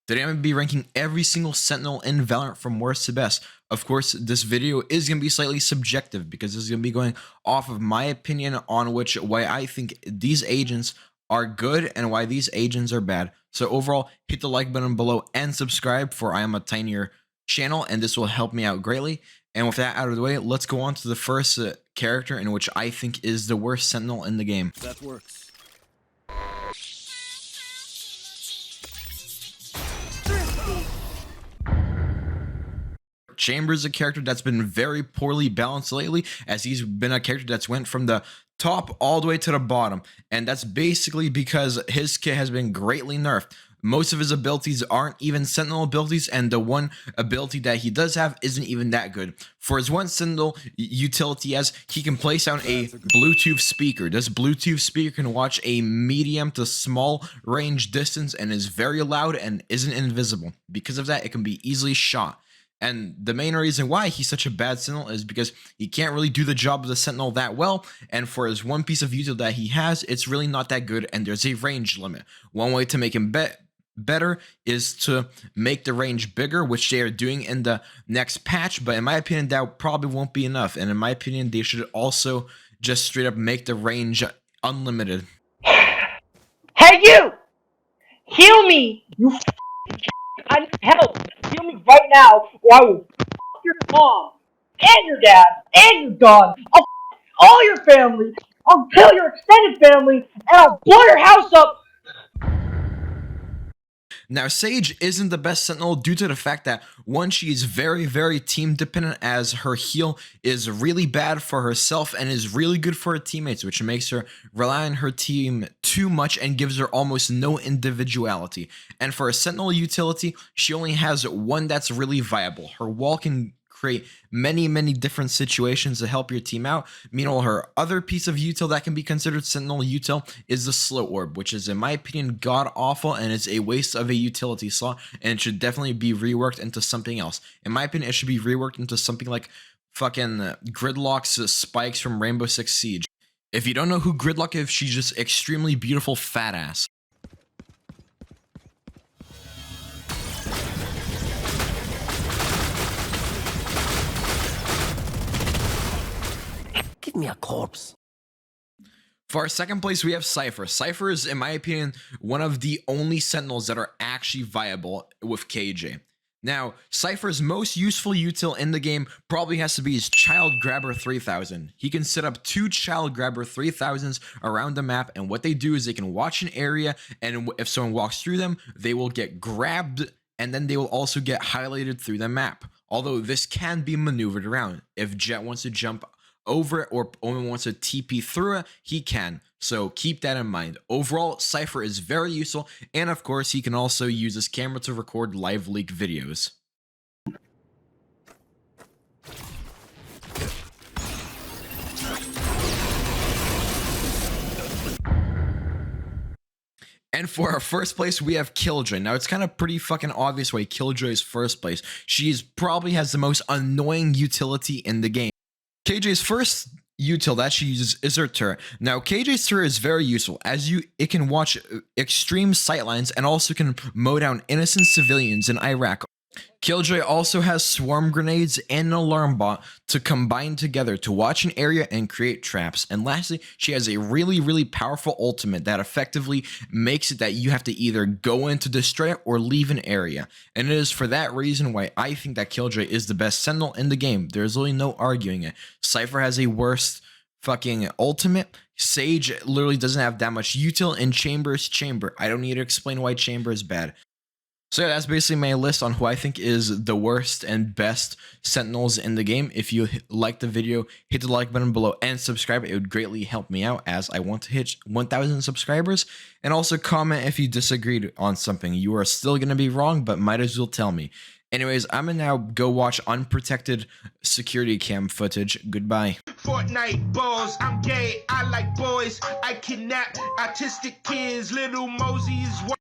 Today I'm going to be ranking every single Sentinel in Valorant from worst to best. Of course, this video is going to be slightly subjective because this is going to be going off of my opinion on why I think these agents are good and why these agents are bad. So overall, hit the like button below and subscribe, for I am a tinier channel and this will help me out greatly. And with that out of the way, let's go on to the first character in which I think is the worst Sentinel in the game. That works. Chamber is a character that's been very poorly balanced lately, as he's been a character that's went from the top all the way to the bottom, and that's basically because his kit has been greatly nerfed. Most of his abilities aren't even Sentinel abilities, and the one ability that he does have isn't even that good. For his one Sentinel utility, he can place down a Bluetooth speaker. This Bluetooth speaker can watch a medium to small range distance and is very loud and isn't invisible. Because of that, it can be easily shot. And the main reason why he's such a bad Sentinel is because he can't really do the job of the Sentinel that well, and for his one piece of util that he has, it's really not that good, and there's a range limit. One way to make him better is to make the range bigger, which they are doing in the next patch, but in my opinion, that probably won't be enough, and in my opinion, they should also just straight up make the range unlimited. Hey, you! Heal me! You I need help! Heal me right now, or I will f your mom, and your dad, and your dog. I'll f all your family. I'll kill your extended family, and I'll blow your house up. Now, Sage isn't the best Sentinel due to the fact that, one, she is very team dependent, as her heal is really bad for herself and is really good for her teammates, which makes her rely on her team too much and gives her almost no individuality. And for a Sentinel utility, she only has one that's really viable. Her wall can create many different situations to help your team out. Meanwhile, her other piece of util that can be considered Sentinel util is the slow orb, which is, in my opinion, god awful and is a waste of a utility slot, and it should definitely be reworked into something else. In my opinion, it should be reworked into something like fucking Gridlock's spikes from Rainbow Six Siege. If you don't know who Gridlock is, she's just extremely beautiful fat ass. Give me a corpse. For our second place, we have Cypher. Cypher is, in my opinion, one of the only Sentinels that are actually viable with KJ. Now, Cypher's most useful util in the game probably has to be his Child Grabber 3000. He can set up 2 Child Grabber 3000s around the map, and what they do is they can watch an area, and if someone walks through them, they will get grabbed, and then they will also get highlighted through the map. Although this can be maneuvered around. If Jet wants to jump over it or only wants to TP through it, he can. So keep that in mind. Overall, Cypher is very useful, and of course, he can also use his camera to record live leak videos. And for our first place, we have Killjoy. Now, it's kind of pretty fucking obvious why Killjoy is first place. She probably has the most annoying utility in the game. KJ's first util that she uses is her turret. Now, KJ's turret is very useful, as it can watch extreme sightlines and also can mow down innocent civilians in Iraq. Killjoy also has swarm grenades and an alarm bot to combine together to watch an area and create traps. And lastly, she has a really powerful ultimate that effectively makes it that you have to either go in to destroy it or leave an area. And it is for that reason why I think that Killjoy is the best Sentinel in the game. There's really no arguing it. Cypher has a worst fucking ultimate. Sage literally doesn't have that much util, and Chamber is Chamber. I don't need to explain why Chamber is bad. So yeah, that's basically my list on who I think is the worst and best Sentinels in the game. If you like the video, hit the like button below and subscribe. It would greatly help me out, as I want to hit 1,000 subscribers. And also comment if you disagreed on something. You are still going to be wrong, but might as well tell me. Anyways, I'm going to now go watch unprotected security cam footage. Goodbye. Fortnite balls, I'm gay, I like boys, I kidnap autistic kids, little Mosey is